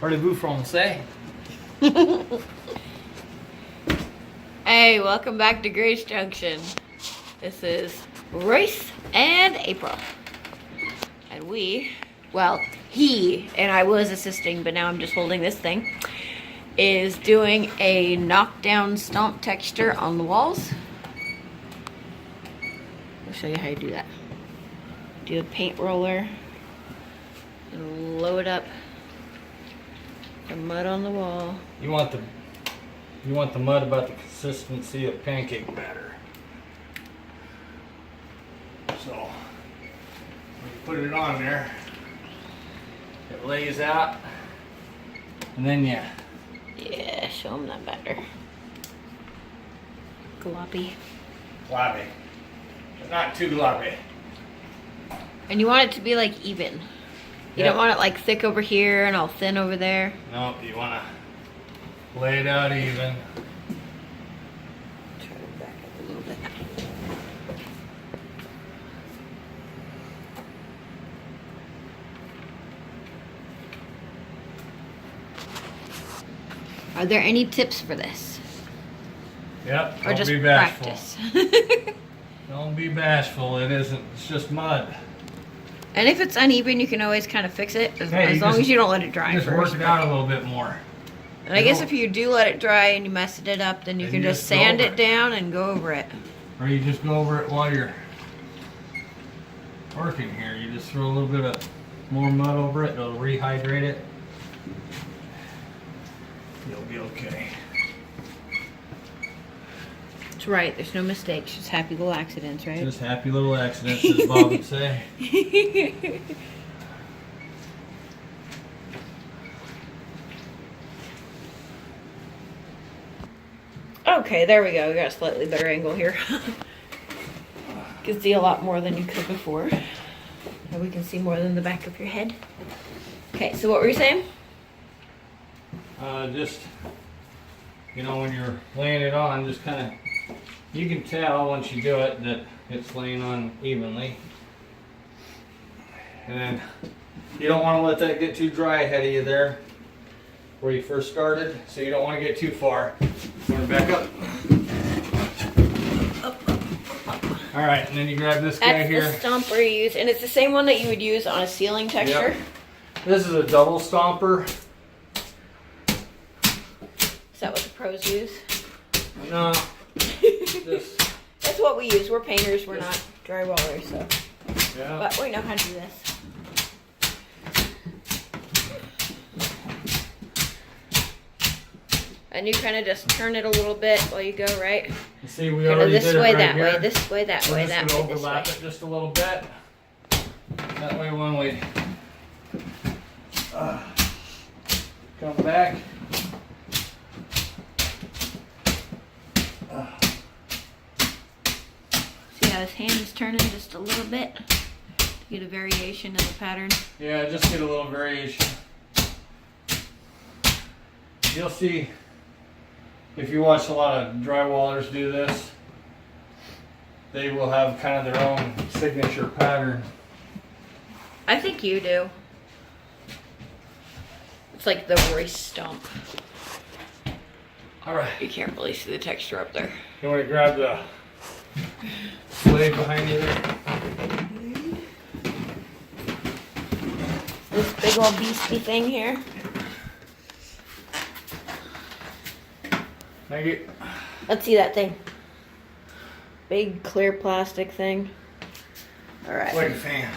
Parlez-vous français? Hey, welcome back to Grace Junction. This is Royce and April. And he, and I was assisting, but now I'm just holding this thing, is doing a knockdown stomp texture on the walls. I'll show you how you do that. Do a paint roller and load up the mud on the wall. You want the mud about the consistency of pancake batter. So when you put it on there, it lays out, and then Yeah, show them that better. Gloppy. gloppy, but not too gloppy. And you want it to be like even. You don't want it like thick over here and all thin over there. No, you want to lay it out even. Try to back up a little bit. Are there any tips for this? Yep, Or don't just be bashful. practice? Don't be bashful, it isn't, it's just mud. And if it's uneven, you can always kind of fix it as Hey, long as you don't let it dry Just first. work it out a little bit more. And I guess if you do let it dry and you messed it up, then you Then can you just just go sand over it it. down and go over it. Or you just go over it while you're working here. You just throw a little bit of more mud over it, it'll rehydrate it. You'll be okay. That's right, there's no mistakes, just happy little accidents, right? Just happy little accidents, as Bob would say. Okay, there we go. We got a slightly better angle here. You can see a lot more than you could before. And we can see more than the back of your head. Okay, so what were you saying? Just, you know, when you're laying it on, just kind of, you can tell once you do it that it's laying on evenly. And then you don't want to let that get too dry ahead of you there where you first started, so you don't want to get too far. You want to back up. All right, and then you grab this guy That's here. the stomper you use, and it's the same one that you would use on a ceiling texture. Yep. This is a double stomper. Is that what the pros use? No, just, That's what we use. We're painters, we're not drywallers, so. yeah. But we know how to do this. And you kind of just turn it a little bit while you go, right? You see, we Kind of already this did it way, right that here. way, this way, that way, We're that just way, gonna this way. overlap it just a little bit. That way when we come back. See how his hand is turning just a little bit? To get a variation in the pattern. Yeah, just get a little variation. You'll see, if you watch a lot of drywallers do this, they will have kind of their own signature pattern. I think you do. It's like the Royce stomp. All right, You can't really see the texture up there. you want to grab the blade behind you there? This big old beastie thing here. Thank you. Let's see that thing. Big clear plastic thing. All right. Like a fan.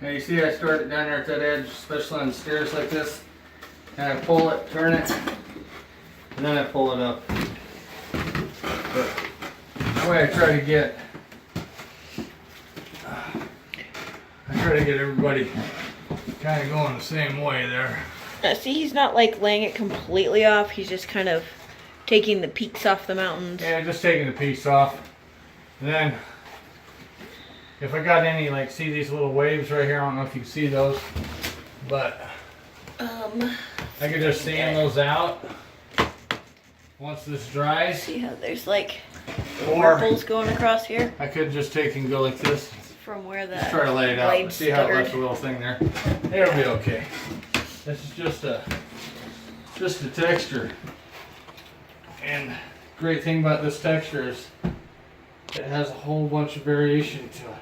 Now you see I started down there at that edge, especially on stairs like this, and I pull it, turn it, and then I pull it up. But the way I try to get everybody kind of going the same way there. See, he's not like laying it completely off. He's just kind of taking the peaks off the mountains. Yeah, just taking the piece off. And then, if I got any, like, see these little waves right here? I don't know if you can see those, but I could just sand those out once this dries. See how there's like Or ripples going across here I could just take and go like this. from where the Just try to lay it out. blade See how it left a stuttered. little thing there. It'll be okay. This is just a texture. And great thing about this texture is it has a whole bunch of variation to it.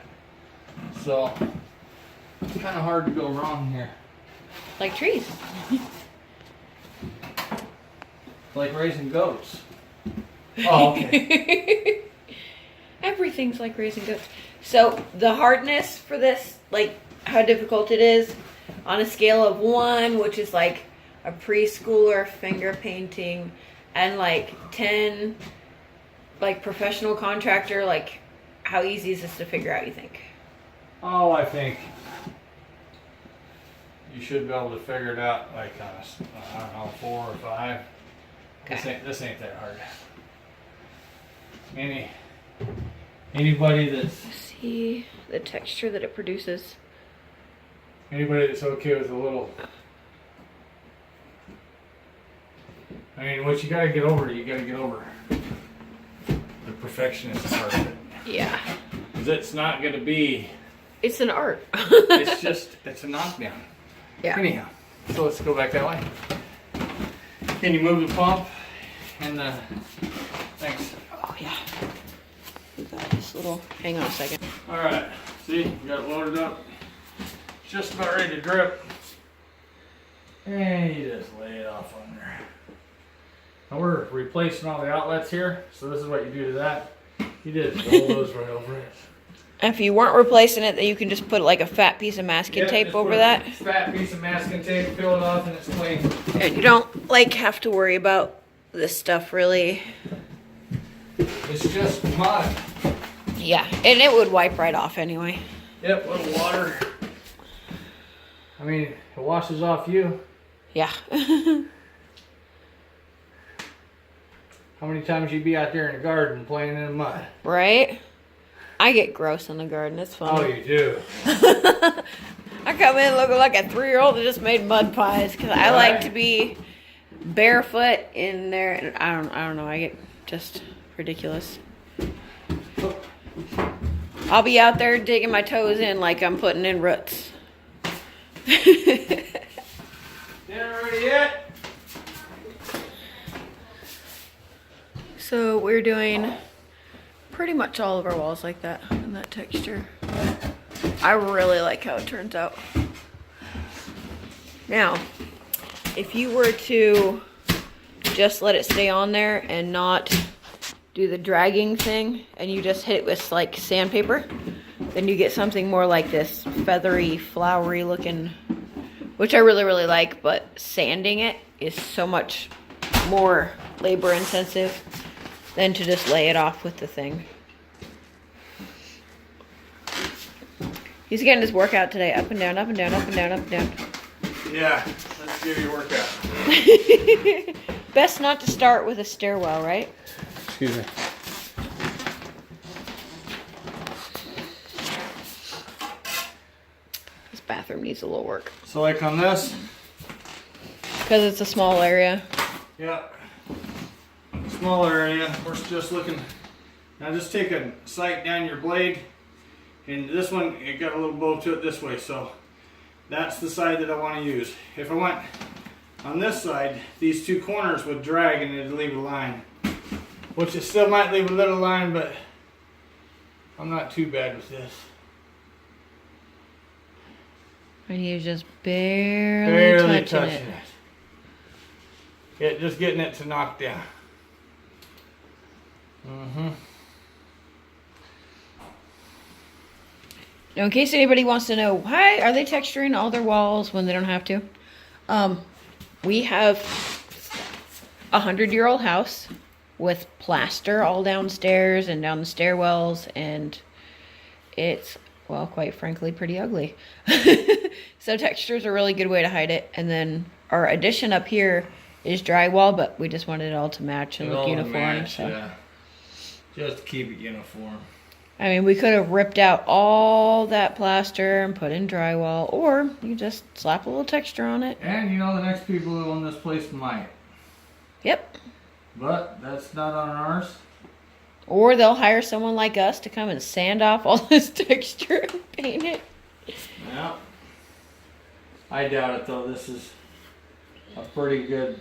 So it's kind of hard to go wrong here. Like trees. Like raising goats. Oh, okay. Everything's like raising goats. So the hardness for this, like how difficult it is, on a scale of 1, which is like a preschooler finger painting, and like 10, like professional contractor, like how easy is this to figure out, you think? Oh, I think you should be able to figure it out like on a, I don't know, 4 or 5. Okay. This ain't that hard. Anybody that's See the texture that it produces. okay with a little. I mean, what you gotta get over, you gotta get over the perfectionist part of it. Yeah. Because it's not gonna be. It's an art. It's a knockdown. Yeah. Anyhow, so let's go back that way. Can you move the pump and the. Thanks. Oh yeah. We got this little. Hang on a second. All right. See, we got it loaded up. Just about ready to drip. And you just lay it off on there. Now we're replacing all the outlets here, so this is what you do to that. You just roll those right over it. If you weren't replacing it, then you can just put like a fat piece of masking Yep, tape just over put a that. fat piece of masking tape, peel it off, and it's clean. And you don't like have to worry about this stuff really. It's just mud. Yeah, and it would wipe right off anyway. Yep, little water. I mean, it washes off you. Yeah. How many times you be out there in the garden playing in the mud? Right? I get gross in the garden. It's fun. Oh, you do. I come in looking like a 3-year-old that just made mud pies because I like to be barefoot in there. And I don't know. I get just ridiculous. I'll be out there digging my toes in like I'm putting in roots. Dinner ready yet? So we're doing pretty much all of our walls like that in that texture. I really like how it turns out. Now, if you were to just let it stay on there and not do the dragging thing, and you just hit it with like sandpaper, then you get something more like this feathery, flowery looking, which I really, really like, but sanding it is so much more labor intensive than to just lay it off with the thing. He's getting his workout today, up and down, up and down, up and down, up and down. Yeah, let's give you a workout. Best not to start with a stairwell, right? Excuse me. This bathroom needs a little work. So like on this? Because it's a small area. Yeah. Small area. We're just looking. Now just take a sight down your blade. And this one, it got a little bow to it this way. So that's the side that I want to use. If I went on this side, these two corners would drag and it'd leave a line. Which it still might leave a little line, but I'm not too bad with this. And you're just barely touching it. Yeah, just getting it to knock down. Mm-hmm. Now, in case anybody wants to know, why are they texturing all their walls when they don't have to? We have a 100-year-old house with plaster all downstairs and down the stairwells, and it's, well, quite frankly, pretty ugly. So texture is a really good way to hide it. And then our addition up here is drywall, but we just wanted it all to match and look uniform. Yeah. Just to keep it uniform. I mean, we could have ripped out all that plaster and put in drywall, or you just slap a little texture on it. And you know, the next people who own this place might. Yep. But that's not on ours. Or they'll hire someone like us to come and sand off all this texture and paint it. Yeah. I doubt it though. This is a pretty good.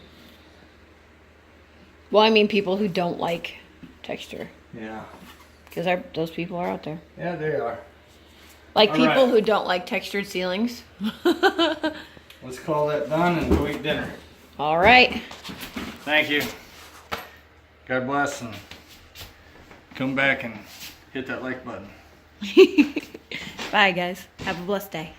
Well, I mean people who don't like texture. Yeah. Because those people are out there. Yeah, they are. Like All people right. who don't like textured ceilings. Let's call that done and go eat dinner. All right. Thank you. God bless, and come back and hit that like button. Bye, guys. Have a blessed day.